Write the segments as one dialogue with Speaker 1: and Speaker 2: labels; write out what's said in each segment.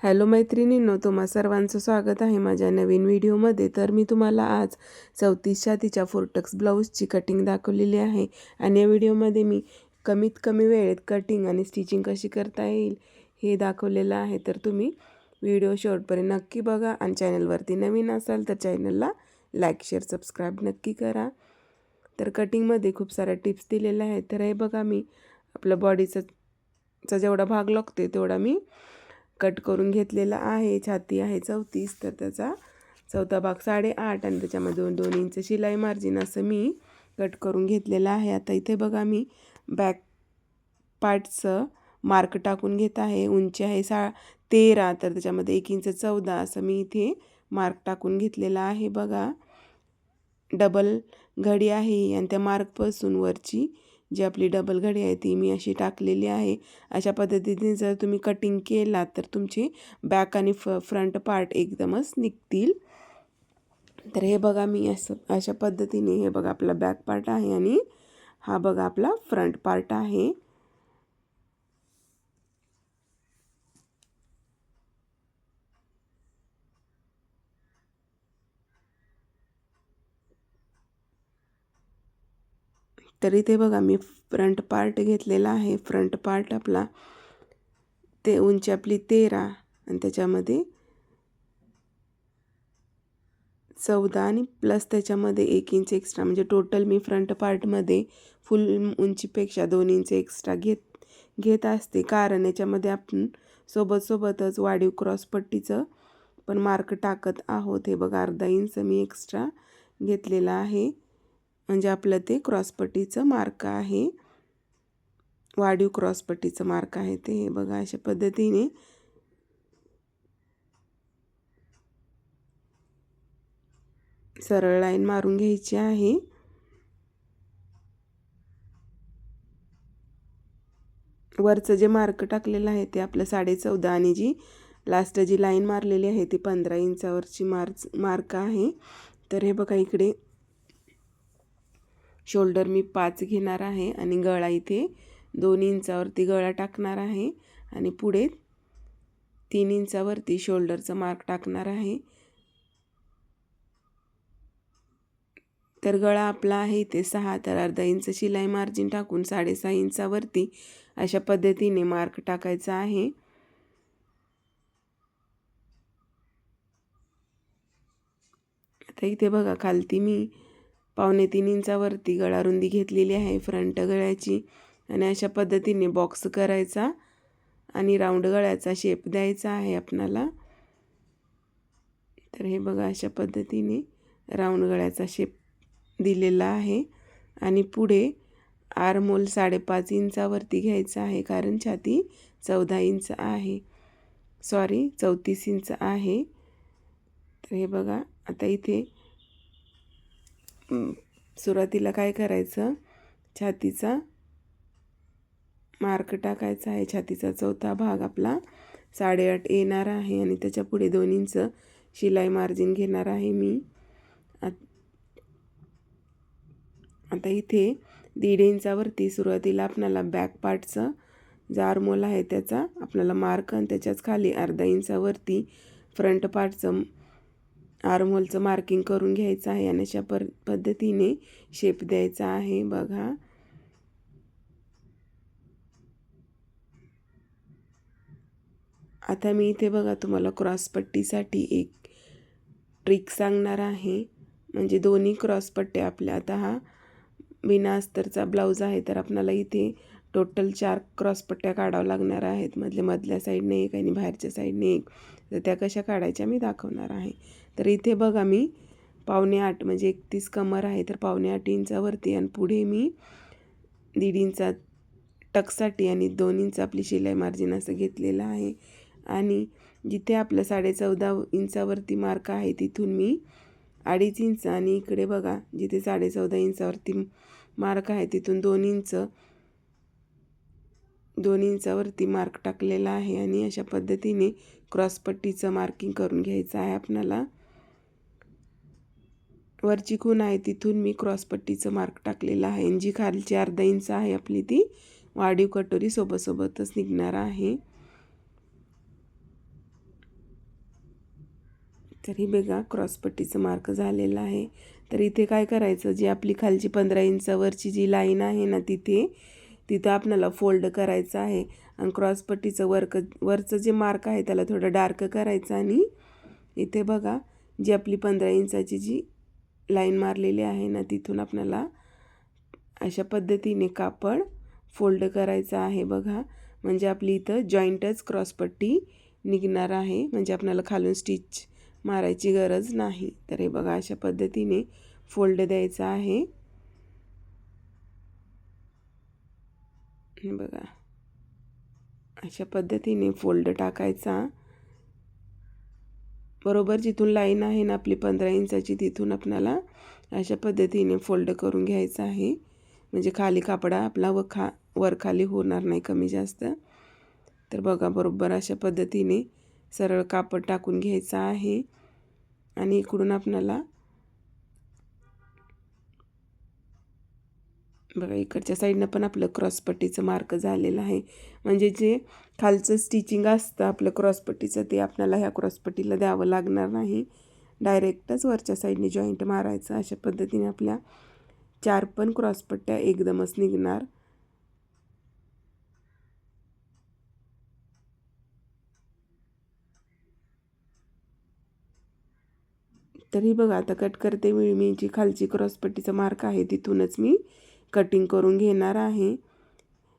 Speaker 1: Hello मैत्रिणींनो, तुम्हा सर्वांचं स्वागत आहे माझ्या नवीन व्हिडिओमध्ये. तर मी तुम्हाला आज 34 छातीच्या फोरटक्स ब्लाऊजची कटिंग दाखवलेली आहे आणि या व्हिडिओमध्ये मी कमीत कमी वेळेत कटिंग आणि स्टिचिंग कशी करता येईल हे दाखवलेलं आहे. तर तुम्ही व्हिडिओ शेवटपर्यंत नक्की बघा आणि चॅनलवरती नवीन असाल तर चॅनलला लाईक शेअर सबस्क्राईब नक्की करा. तर कटिंगमध्ये खूप साऱ्या टिप्स दिलेल्या आहेत. तर हे बघा, मी आपल्या बॉडीचा जेवढा भाग लागतो तेवढा मी कट करून घेतलेला आहे. छाती आहे 34, तर त्याचा चौथा भाग 8.5 आणि त्याच्यामध्ये 2 इंच शिलाई मार्जिन असं मी कट करून घेतलेला आहे. आता इथे बघा, मी बॅक पार्टचं मार्क टाकून घेत आहे. उंची आहे 13, तर त्याच्यामध्ये 1 इंच 14 असं मी इथे मार्क टाकून घेतलेला आहे. बघा, डबल घडी आहे आणि त्या मार्कपासून वरची जी आपली डबल घडी आहे ती मी अशी टाकलेली आहे. अशा पद्धतीने जर तुम्ही कटिंग केला तर तुमचे बॅक आणि फ्रंट पार्ट एकदमच निघतील. तर हे बघा, मी अशा पद्धतीने, हे बघा आपला बॅक पार्ट आहे आणि हा बघा आपला फ्रंट पार्ट आहे. तर इथे बघा, मी फ्रंट पार्ट घेतलेला आहे. फ्रंट पार्ट आपला ते उंची आपली 13 आणि त्याच्यामध्ये 14 आणि प्लस त्याच्यामध्ये 1 इंच एक्स्ट्रा, म्हणजे टोटल मी फ्रंट पार्टमध्ये फुल उंचीपेक्षा 2 इंच एक्स्ट्रा घेत असते. कारण याच्यामध्ये आपण सोबतच वाढीव क्रॉसपट्टीचं पण मार्क टाकत आहोत. हे बघा, अर्धा इंच मी एक्स्ट्रा घेतलेला आहे, म्हणजे आपलं ते क्रॉसपट्टीचं मार्क आहे, वाढीव क्रॉसपट्टीचं मार्क आहे ते. हे बघा, अशा पद्धतीने सरळ लाईन मारून घ्यायची आहे. वरचं जे मार्क टाकलेलं आहे ते आपलं 14.5 आणि जी लास्ट जी लाईन मारलेली आहे ती 15 इंचावरची मार्क आहे. तर हे बघा, इकडे शोल्डर मी 5 घेणार आहे आणि गळा इथे 2 इंचावरती गळा टाकणार आहे आणि पुढे 3 इंचावरती शोल्डरचा मार्क टाकणार आहे. तर गळा आपला आहे इथे 6, तर अर्धा इंच शिलाई मार्जिन टाकून 6.5 इंचावरती अशा पद्धतीने मार्क टाकायचा आहे. आता इथे बघा, खालती मी 2.25 इंचावरती गळा रुंदी घेतलेली आहे फ्रंट गळ्याची आणि अशा पद्धतीने बॉक्स करायचा आणि राऊंड गळ्याचा शेप द्यायचा आहे आपणाला. तर हे बघा, अशा पद्धतीने राऊंड गळ्याचा शेप दिलेला आहे आणि पुढे आर्महोल 5.5 इंचावरती घ्यायचा आहे, कारण छाती 14 इंच आहे, 34 इंच आहे. तर हे बघा, आता इथे सुरुवातीला काय करायचं, छातीचा मार्क टाकायचा आहे. छातीचा चौथा भाग आपला 8.5 येणार आहे आणि त्याच्या पुढे 2 इंच शिलाई मार्जिन घेणार आहे मी. आता इथे 1.5 इंचावरती सुरुवातीला आपल्याला बॅक पार्टचं जो आर्महोल आहे त्याचा आपल्याला मार्क आणि त्याच्याच खाली अर्धा इंचावरती फ्रंट पार्टचं आर्महोलचं मार्किंग करून घ्यायचं आहे आणि अशा पद्धतीने शेप द्यायचा आहे. बघा, आता मी इथे बघा तुम्हाला क्रॉसपट्टीसाठी एक ट्रिक सांगणार आहे. म्हणजे दोन्ही क्रॉसपट्ट्या आपल्या, आता हा बिना अस्तरचा ब्लाऊज आहे तर आपल्याला इथे टोटल 4 क्रॉसपट्ट्या काढावं लागणार आहेत. मधल्या साईडने एक आणि बाहेरच्या साईडने एक. तर त्या कशा काढायच्या मी दाखवणार आहे. तर इथे बघा, मी 7.25 म्हणजे 31 कमर आहे, तर 7.25 इंचावरती आणि पुढे मी 1.5 इंचा टक्ससाठी आणि 2 इंच आपली शिलाई मार्जिन असं घेतलेलं आहे. आणि जिथे आपलं 14.5 इंचावरती मार्क आहे तिथून मी 2.5 इंच आणि इकडे बघा जिथे 14.5 इंचावरती मार्क आहे तिथून 2 इंचावरती मार्क टाकलेला आहे आणि अशा पद्धतीने क्रॉसपट्टीचं मार्किंग करून घ्यायचं आहे आपल्याला. वरची खूण आहे तिथून मी क्रॉसपट्टीचं मार्क टाकलेलं आहे आणि जी खालची अर्धा इंच आहे आपली ती वाढीव कटोरी सोबतच निघणार आहे. तर ही बघा क्रॉसपट्टीचं मार्क झालेलं आहे. तर इथे काय करायचं, जी आपली खालची 15 इंचावरची जी लाईन आहे ना, तिथं आपल्याला फोल्ड करायचं आहे आणि क्रॉसपट्टीचं वरचं जे मार्क आहे त्याला थोडं डार्क करायचं आणि इथे बघा जी आपली 15 इंचाची जी लाईन मारलेली आहे ना, तिथून आपल्याला अशा पद्धतीने कापड फोल्ड करायचं आहे बघा. म्हणजे आपली इथं जॉईंटच क्रॉसपट्टी निघणार आहे, म्हणजे आपल्याला खालून स्टिच मारायची गरज नाही. तर हे बघा अशा पद्धतीने फोल्ड द्यायचा आहे. हे बघा अशा पद्धतीने फोल्ड टाकायचा. बरोबर जिथून लाईन आहे ना आपली 15 इंचाची, तिथून आपल्याला अशा पद्धतीने फोल्ड करून घ्यायचं आहे. म्हणजे खाली कापडा आपला वर खाली होणार नाही कमी जास्त. तर बघा बरोबर अशा पद्धतीने सरळ कापड टाकून घ्यायचं आहे आणि इकडून आपल्याला बघा इकडच्या साईडनं पण आपलं क्रॉसपट्टीचं मार्क झालेलं आहे. म्हणजे जे खालचं स्टिचिंग असतं आपलं क्रॉसपट्टीचं ते आपल्याला ह्या क्रॉसपट्टीला द्यावं लागणार नाही. डायरेक्टच वरच्या साईडने जॉईंट मारायचं. अशा पद्धतीने आपल्या 4 पण क्रॉसपट्ट्या एकदमच निघणार. तरी बघा आता कट करते वेळी मी जी खालची क्रॉसपट्टीचा मार्क आहे तिथूनच मी कटिंग करून घेणार आहे.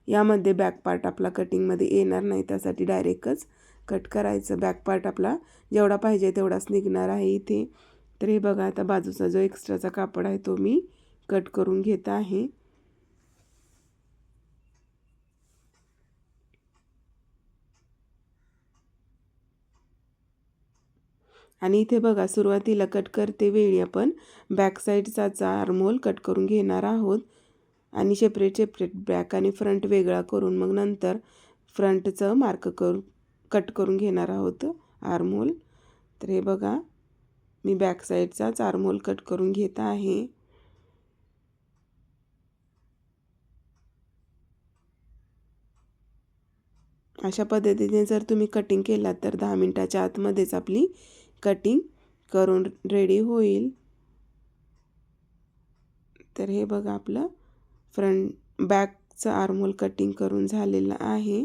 Speaker 1: यामध्ये बॅक पार्ट आपला कटिंगमध्ये येणार नाही, त्यासाठी डायरेक्टच कट करायचं. बॅक पार्ट आपला जेवढा पाहिजे तेवढाच निघणार आहे इथे. तर हे बघा आता बाजूचा जो एक्स्ट्राचा कापड आहे तो मी कट करून घेत आहे. आणि इथे बघा सुरुवातीला कट करते वेळी आपण बॅक साईडचा आर्महोल कट करून घेणार आहोत आणि सेपरेट बॅक आणि फ्रंट वेगळा करून मग नंतर फ्रंटचं कट करून घेणार आहोत आर्महोल. तर हे बघा मी बॅक साईडचाच आर्महोल कट करून घेत आहे. अशा पद्धतीने जर तुम्ही कटिंग केलात तर 10 मिनिटाच्या आतमध्येच आपली कटिंग करून रेडी होईल. तर हे बघा आपलं बॅकचं आर्महोल कटिंग करून झालेलं आहे.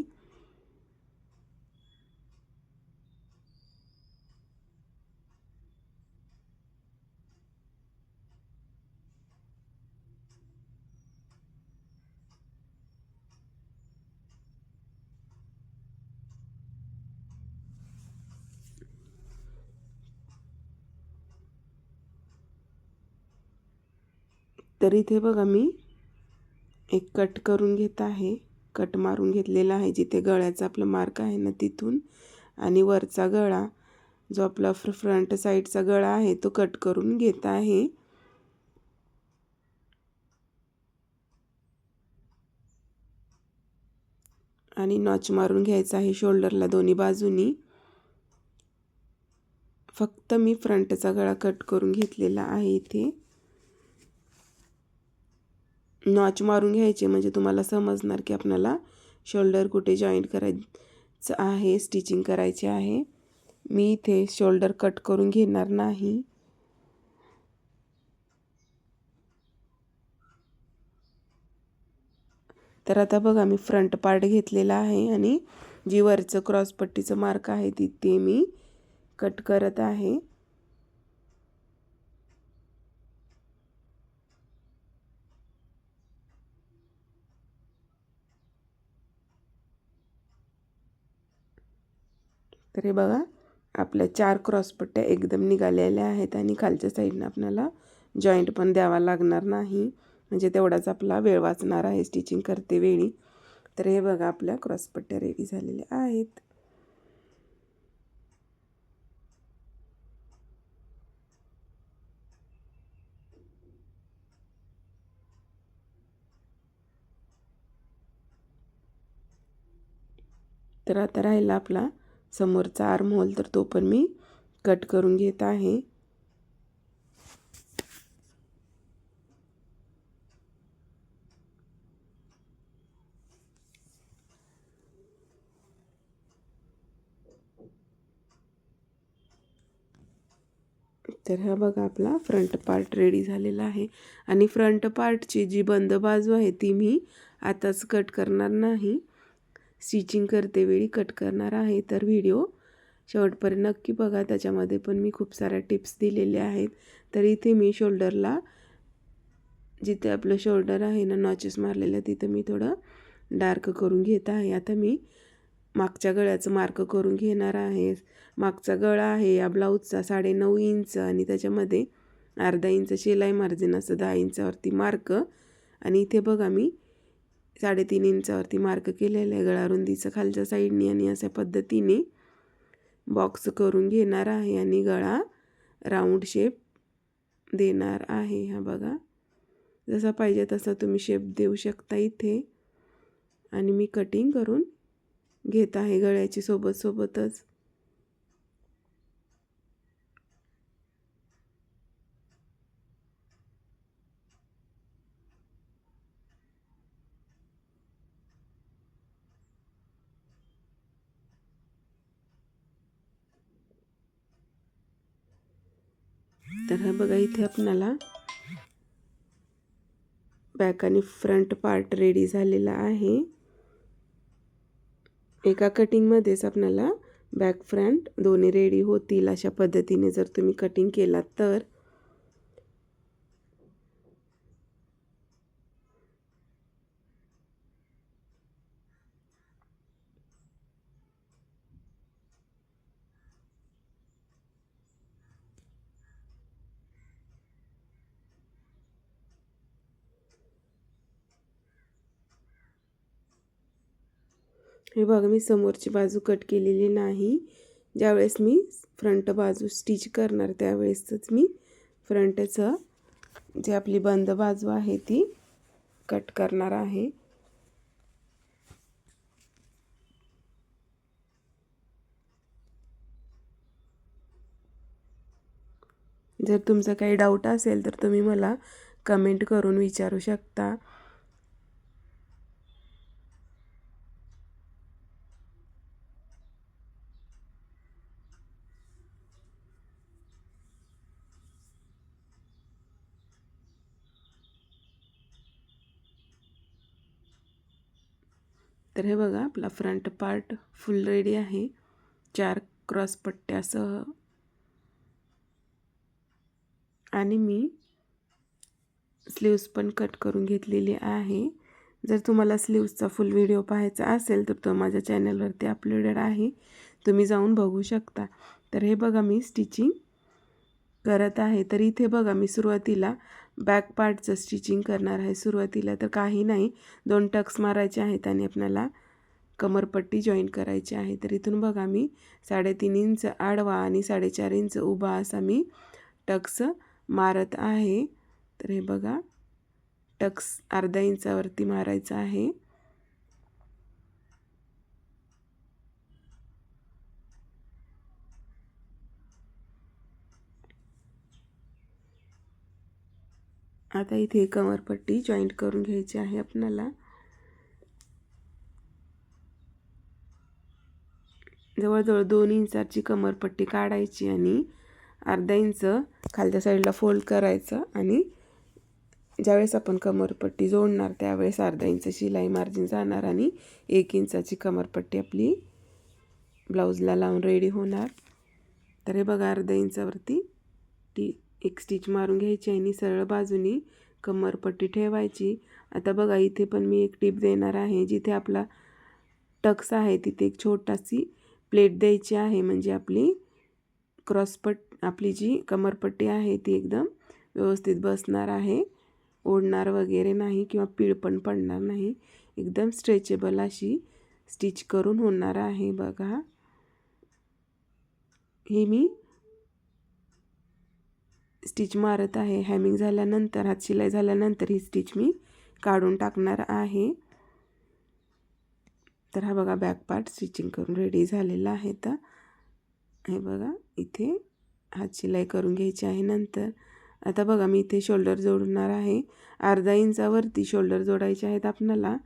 Speaker 1: तर इथे बघा मी एक कट करून घेत आहे. कट मारून घेतलेला आहे जिथे गळ्याचा आपला मार्क आहे ना तिथून, आणि वरचा गळा जो आपला फ्रंट साईडचा गळा आहे तो कट करून घेत आहे. आणि नॉच मारून घ्यायचा आहे शोल्डरला दोन्ही बाजूनी. फक्त मी फ्रंटचा गळा कट करून घेतलेला आहे. इथे नॉच मारून घ्यायचे म्हणजे तुम्हाला समजणार की आपल्याला शोल्डर कुठे जॉईंट करायचं आहे, स्टिचिंग करायचे आहे. मी इथे शोल्डर कट करून घेणार नाही. तर आता बघा मी फ्रंट पार्ट घेतलेला आहे आणि जी वरचं क्रॉसपट्टीचं मार्क आहे ते मी कट करत आहे. तर हे बघा आपल्या 4 क्रॉसपट्ट्या एकदम निघालेल्या आहेत आणि खालच्या साईडनं आपल्याला जॉईंट पण द्यावा लागणार नाही, म्हणजे तेवढाच आपला वेळ वाचणार आहे स्टिचिंग करते वेळी. तर हे बघा आपल्या क्रॉसपट्ट्या रेडी झालेल्या आहेत. तर आता राहिला आपला समोरचा आर्महोल, तर तो पण मी कट करून घेत आहे. तर हा बघा आपला फ्रंट पार्ट रेडी झालेला आहे आणि फ्रंट पार्टची जी बंद बाजू आहे ती मी आताच कट करणार नाही, स्टिचिंग करते वेळी कट करणार आहे. तर व्हिडिओ शेवटपर्यंत नक्की बघा, त्याच्यामध्ये पण मी खूप साऱ्या टिप्स दिलेल्या आहेत. तर इथे मी शोल्डरला, जिथे आपलं शोल्डर आहे ना नॉचेस मारलेलं, तिथं मी थोडं डार्क करून घेत आहे. आता मी मागच्या गळ्याचं मार्क करून घेणार आहे. मागचा गळा आहे या ब्लाऊजचा 9.5 इंच आणि त्याच्यामध्ये अर्धा इंच शिलाई मार्जिन असं 10 इंचावरती मार्क. आणि इथे बघा मी 3.5 इंचावरती मार्क केलेलं आहे गळा रुंदीचं खालच्या साईडनी आणि अशा पद्धतीने बॉक्स करून घेणार आहे आणि गळा राऊंड शेप देणार आहे. हा बघा, जसा पाहिजे तसा तुम्ही शेप देऊ शकता इथे. आणि मी कटिंग करून घेत आहे गळ्याची सोबतच. तर हा बघा, इथे आपल्याला बॅक आणि फ्रंट पार्ट रेडी झालेला आहे. एका कटिंगमध्येच आपल्याला बॅक फ्रंट दोन्ही रेडी होतील अशा पद्धतीने जर तुम्ही कटिंग केलात तर. हे बघा, मी समोरची बाजू कट केलेली नाही. ज्यावेळेस मी फ्रंट बाजू स्टिच करणार त्यावेळेसच मी फ्रंटचं जे आपली बंद बाजू आहे ती कट करणार आहे. जर तुमचा काही डाऊट असेल तर तुम्ही मला कमेंट करून विचारू शकता. तर हे बघा, आपला फ्रंट पार्ट फुल रेडी आहे 4 क्रॉस पट्ट्यासह. आणि मी स्लीव्स पण कट करून घेतलेली आहे. जर तुम्हाला स्लीव्सचा फुल व्हिडिओ पाहायचा असेल तर तो माझ्या चॅनलवरती अपलोडेड आहे, तुम्ही जाऊन बघू शकता. तर हे बघा, मी स्टिचिंग करत आहे. तर इथे बघा, मी सुरुवातीला बॅक पार्टचं स्टिचिंग करणार आहे. सुरुवातीला तर काही नाही, 2 टक्स मारायचे आहेत आणि आपल्याला कमरपट्टी जॉईन करायची आहे. तर इथून बघा, मी 3.5 इंच आडवा आणि 4.5 इंच उभा असा मी टक्स मारत आहे. तर हे बघा, टक्स अर्धा इंचावरती मारायचा आहे. आता इथे कमरपट्टी जॉईंट करून घ्यायची आहे आपल्याला. जवळजवळ 2 इंचाची कमरपट्टी काढायची आणि अर्धा इंच खालच्या साईडला फोल्ड करायचं. आणि ज्यावेळेस आपण कमरपट्टी जोडणार त्यावेळेस अर्धा इंच शिलाई मार्जिन जाणार आणि 1 इंचाची कमरपट्टी आपली ब्लाऊजला लावून रेडी होणार. तर हे बघा, अर्धा इंचावरती एक स्टिच मारून घ्यायची आणि सरळ बाजूनी कमरपट्टी ठेवायची. आता बघा, इथे पण मी एक टिप देणार आहे. जिथे आपला टक्स आहे तिथे एक छोटाशी प्लेट द्यायची आहे, म्हणजे आपली आपली जी कमरपट्टी आहे ती एकदम व्यवस्थित बसणार आहे, ओढणार वगैरे नाही किंवा पीळ पण पडणार नाही. एकदम स्ट्रेचेबल अशी स्टिच करून होणार आहे. बघा, ही मी स्टिच मारत आहे. हॅमिंग झाल्यानंतर, हात शिलाई झाल्यानंतर ही स्टिच मी काढून टाकणार आहे. तर हा बघा, बॅक पार्ट स्टिचिंग करून रेडी झालेला आहे. तर हे बघा, इथे हात शिलाई करून घ्यायची आहे. नंतर आता बघा, मी इथे शोल्डर जोडणार आहे. अर्धा इंचावरती शोल्डर जोडायचे आहेत आपल्याला.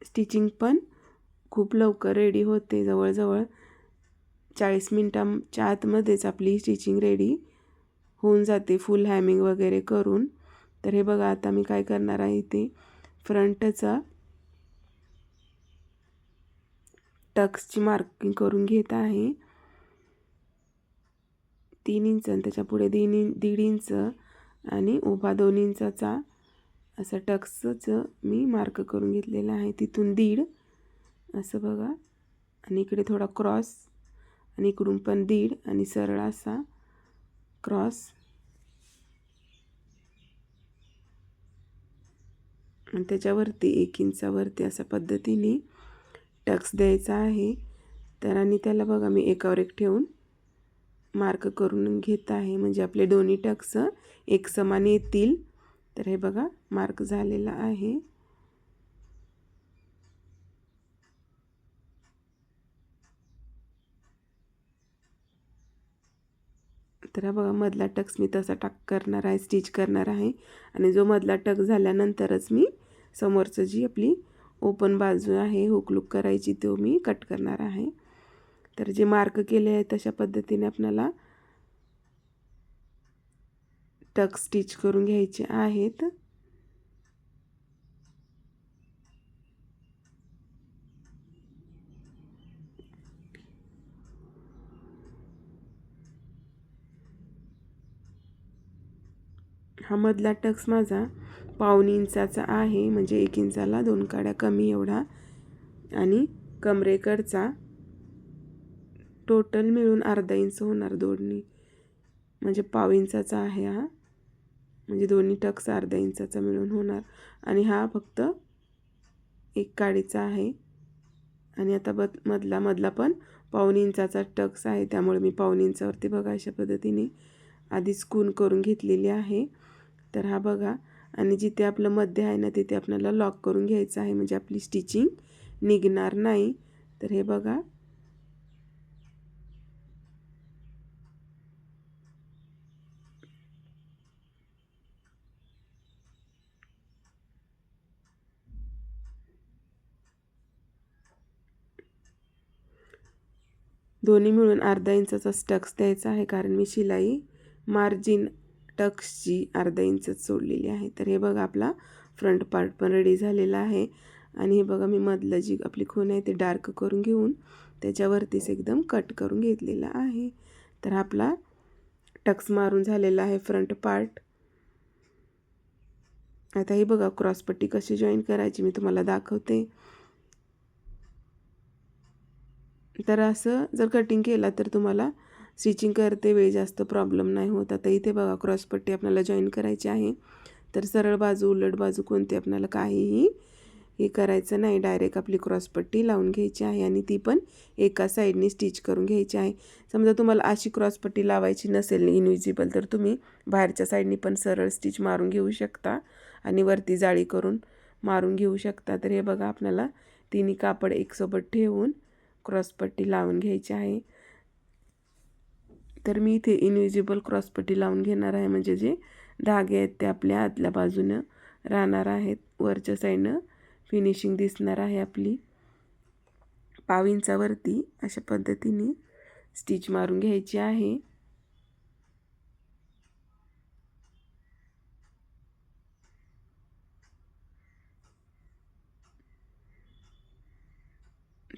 Speaker 1: स्टिचिंग पण खूप लवकर रेडी होते. जवळजवळ 40 मिनिटांच्या आतमध्येच आपली स्टिचिंग रेडी होऊन जाते फुल हॅमिंग वगैरे करून. तर हे बघा आता मी काय करणार आहे, ते फ्रंटचा टक्सची मार्किंग करून घेत आहे 3 इंच आणि त्याच्या पुढे 1.5 इंच आणि उभा 2 इंचाचा असं टक्सचं मी मार्क करून घेतलेलं आहे. तिथून 1.5 असं बघा आणि इकडे थोडा क्रॉस आणि इकडून पण 1.5 आणि सरळ असा क्रॉस आणि त्याच्यावरती 1 इंचावरती अशा पद्धतीने टक्स द्यायचा आहे. तर आणि त्याला बघा मी एकावर एक ठेवून मार्क करून घेत आहे, म्हणजे आपले दोन्ही टक्स एक समान येतील. तर हे बघा मार्क झालेला आहे. तर हा बघा मधला टक्स मी तसा करणार आहे, स्टिच करणार आहे आणि जो मधला टक झाल्यानंतरच मी समोरचं जी आपली ओपन बाजू आहे हुक लूक करायची तो मी कट करणार आहे. तर जे मार्क केले आहे तशा पद्धतीने आपल्याला टक स्टिच करून घ्यायचे आहेत. हा मधला टक्स माझा 1.25 इंचाचा आहे, म्हणजे 1 इंचाला 2 काड्या कमी एवढा आणि कमरेकडचा टोटल मिळून अर्धा इंच होणार दोन्ही, म्हणजे 1.25 इंचाचा आहे हा, म्हणजे दोन्ही टक्स अर्धा इंचाचा मिळून होणार आणि हा फक्त 1 काडीचा आहे. आणि आता मधला पण 1.25 इंचाचा टक्स आहे, त्यामुळे मी 1.25 इंचावरती बघा अशा पद्धतीने आधीच खूण करून घेतलेली आहे. तर हा बघा आणि जिथे आपलं मध्य आहे ना तिथे आपल्याला लॉक करून घ्यायचं आहे, म्हणजे आपली स्टिचिंग निघणार नाही. तर हे बघा दोन्ही मिळून अर्धा इंचाचा टक्स द्यायचा आहे, कारण मी शिलाई मार्जिन टक्सची अर्धा इंचच सोडलेली आहे. तर हे बघा आपला फ्रंट पार्ट पण रेडी झालेला आहे आणि हे बघा मी मधलं जी आपली खूण आहे ते डार्क करून घेऊन त्याच्यावरतीच एकदम कट करून घेतलेला आहे. तर आपला टक्स मारून झालेला आहे फ्रंट पार्ट. आता हे बघा क्रॉसपट्टी कशी जॉईन करायची मी तुम्हाला दाखवते. तर असं जर कटिंग केला तर तुम्हाला स्टिचिंग करते वेळी जास्त प्रॉब्लेम नाही होत. आता इथे बघा क्रॉसपट्टी आपल्याला जॉईन करायची आहे. तर सरळ बाजू उलट बाजू कोणती आपल्याला काहीही हे करायचं नाही, डायरेक्ट आपली क्रॉसपट्टी लावून घ्यायची आहे आणि ती पण एका साईडने स्टिच करून घ्यायची आहे. समजा तुम्हाला अशी क्रॉसपट्टी लावायची नसेल इनविजिबल तर तुम्ही बाहेरच्या साईडनी पण सरळ स्टिच मारून घेऊ शकता आणि वरती जाळी करून मारून घेऊ शकता. तर हे बघा आपल्याला तिन्ही कापड एकसोबत ठेवून क्रॉसपट्टी लावून घ्यायची आहे. तर मी इथे इनविजिबल क्रॉसपट्टी लावून घेणार आहे, म्हणजे जे धागे आहेत ते आपल्या आतल्या बाजूनं राहणार आहेत, वरच्या साईडनं फिनिशिंग दिसणार आहे आपली. 1.25 इंचावरती अशा पद्धतीने स्टिच मारून घ्यायची आहे.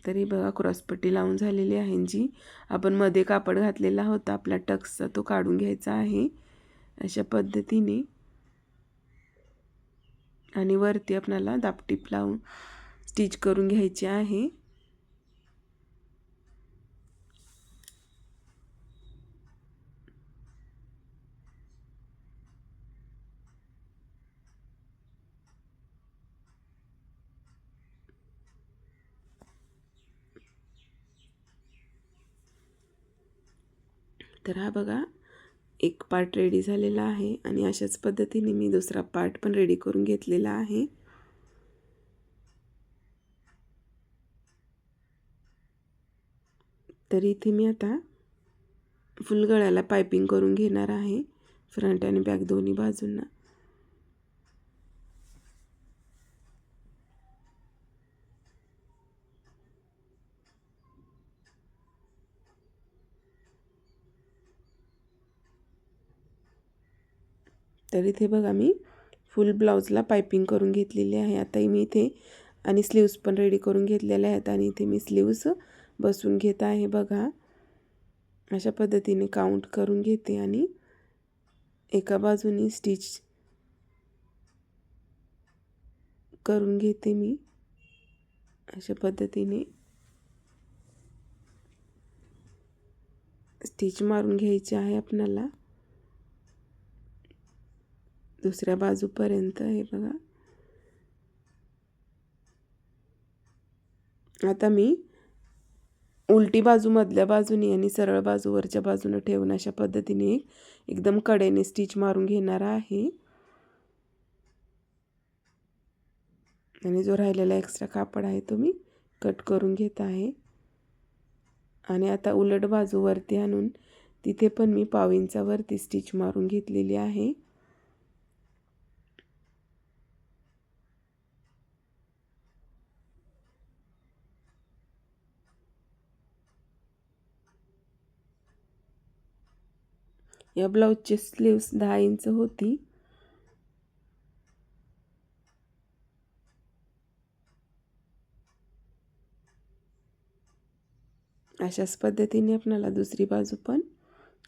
Speaker 1: तरी बघा क्रॉसपट्टी लावून झालेली आहे. जी आपण मध्ये कापड घातलेला होता आपला टक्सचा तो काढून घ्यायचा आहे अशा पद्धतीने आणि वरती आपल्याला दापटीप लावून स्टिच करून घ्यायची आहे. तर हा बघा एक पार्ट रेडी झालेला आहे आणि अशाच पद्धतीने मी दुसरा पार्ट पण रेडी करून घेतलेला आहे. तर इथे मी आता फुल गळ्याला पायपिंग करून घेणार आहे फ्रंट आणि बॅक दोन्ही बाजूंना. तर इथे बघा मी फुल ब्लाऊजला पायपिंग करून घेतलेली आहे. आता मी इथे आणि स्लीव्स पण रेडी करून घेतलेल्या आहेत आणि इथे मी स्लीव्स बसवून घेत आहे. बघा अशा पद्धतीने काउंट करून घेते आणि एका बाजूनी स्टिच करून घेते मी. अशा पद्धतीने स्टिच मारून घ्यायची आहे आपल्याला दुसऱ्या बाजूपर्यंत. हे बघा आता मी उलटी बाजू मधल्या बाजूने आणि सरळ बाजू वरच्या बाजूने ठेवून अशा पद्धतीने एकदम कडेने स्टिच मारून घेणार आहे आणि जो राहिलेला एक्स्ट्रा कापड आहे तो मी कट करून घेत आहे. आणि आता उलट बाजू वरती आणून तिथे पण मी पाव इंचावरती स्टिच मारून घेतलेली आहे. या ब्लाऊजची स्लीव्स 10 इंच होती. अशाच पद्धतीने आपल्याला दुसरी बाजू पण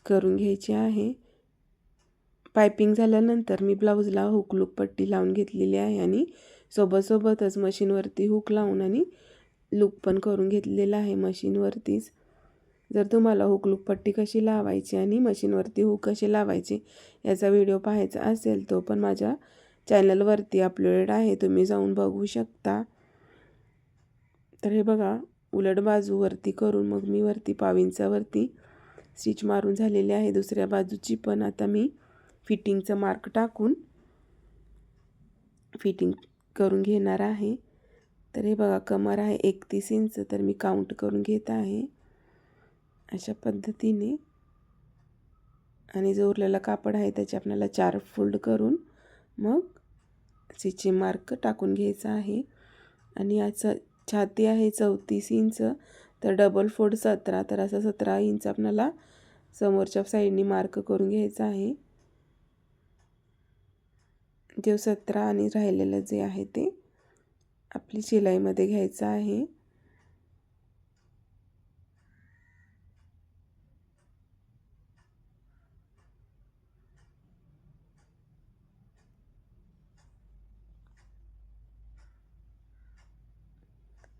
Speaker 1: करून घ्यायची आहे. पायपिंग झाल्यानंतर मी ब्लाऊजला हुक लूप पट्टी लावून घेतलेली आहे आणि सोबतच मशीनवरती हुक लावून आणि लूप पण करून घेतलेला आहे मशीनवरतीच. जर तुम्हाला हुक लूप पट्टी कशी लावायची आणि मशीनवरती हुक कसे लावायचे याचा व्हिडिओ पाहायचा असेल तो पण माझ्या चॅनलवरती अपलोडेड आहे, तुम्ही जाऊन बघू शकता. तर हे बघा उलट बाजूवरती करून मग मी वरती पाव इंचावरती स्टिच मारून झालेले आहे. दुसऱ्या बाजूची पण आता मी फिटिंगचा मार्क टाकून फिटिंग करून घेणार आहे. तर हे बघा कमर आहे 31 इंच, तर मी काउंट करून घेत आहे अशा पद्धतीने. आणि जो उरलेला कापड आहे त्याचे आपल्याला 4 फोल्ड करून मग स्टिचिंग मार्क टाकून घ्यायचा आहे. आणि याचं छाती आहे 34 इंच, तर डबल फोल्ड 17, तर असं 17 इंच आपल्याला समोरच्या साईडनी मार्क करून घ्यायचा आहे. जे 17 आणि राहिलेलं जे आहे ते आपली शिलाईमध्ये घ्यायचं आहे.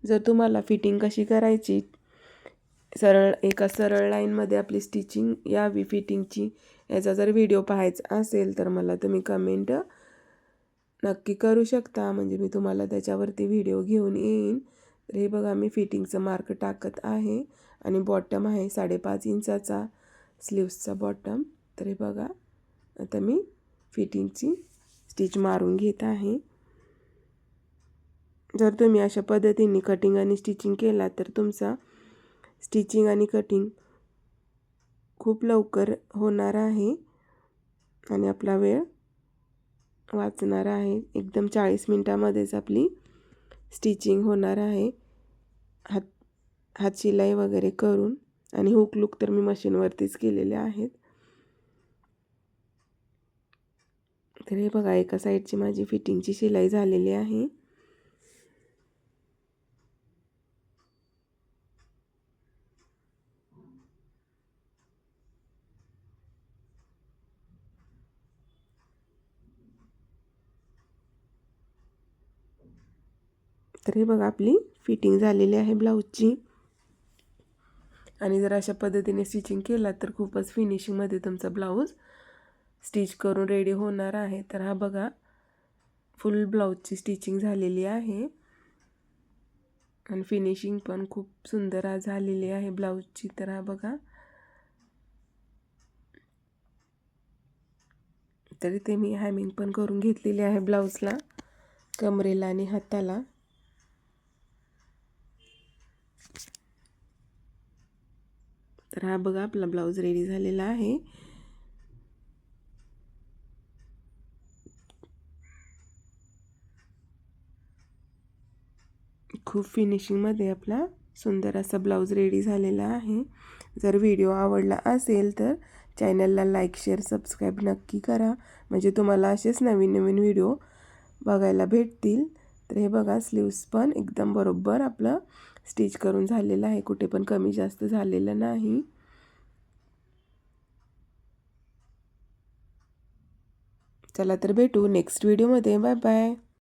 Speaker 1: जर तुम्हाला फिटिंग कशी करायची एका सरळ लाईनमध्ये आपली स्टिचिंग यावी फिटिंगची याचा जर व्हिडिओ पाहायचा असेल तर मला तुम्ही कमेंट नक्की करू शकता, म्हणजे मी तुम्हाला त्याच्यावरती व्हिडिओ घेऊन येईन. तर हे बघा मी फिटिंगचं मार्क टाकत आहे आणि बॉटम आहे 5.5 इंचाचा स्लीव्सचा बॉटम. तर हे बघा आता मी फिटिंगची स्टिच मारून घेत आहे. जर तुम्ही अशा पद्धतीने कटिंग आणि स्टिचिंग केला तर तुमचा स्टिचिंग आणि कटिंग खूप लवकर होणार आहे आणि आपला वेळ वाचणार आहे. एकदम 40 मिनिटामध्येच आपली स्टिचिंग होणार आहे हात शिलाई वगैरे करून. आणि हुक लूक तर मी मशीनवरतीच केलेले आहेत. तर हे बघा एका साईडची माझी फिटिंगची शिलाई झालेली आहे. तर हे बघा आपली फिटिंग झालेली आहे ब्लाऊजची. आणि जर अशा पद्धतीने स्टिचिंग केला तर खूपच फिनिशिंगमध्ये तुमचा ब्लाऊज स्टिच करून रेडी होणार आहे. तर हा बघा फुल ब्लाऊजची स्टिचिंग झालेली आहे आणि फिनिशिंग पण खूप सुंदर झालेली आहे ब्लाऊजची. तर हा बघा तरी ते मी हॅमिंग पण करून घेतलेली आहे ब्लाऊजला, कमरेला आणि हाताला. तर हा बघा आपला ब्लाऊज रेडी झालेला आहे. खूप फिनिशिंगमध्ये आपला सुंदर असा ब्लाऊज रेडी झालेला आहे. जर व्हिडिओ आवडला असेल तर चॅनलला लाईक शेअर सबस्क्राईब नक्की करा, म्हणजे तुम्हाला असेच नवीन नवीन व्हिडिओ बघायला भेटतील. तर हे बघा, स्लीव्स पण एकदम बरोबर आपलं स्टिच करून झालेलं आहे, कुठे पण कमी जास्त झालेलं नाही. चला तर भेटू नेक्स्ट व्हिडिओमध्ये. Bye bye.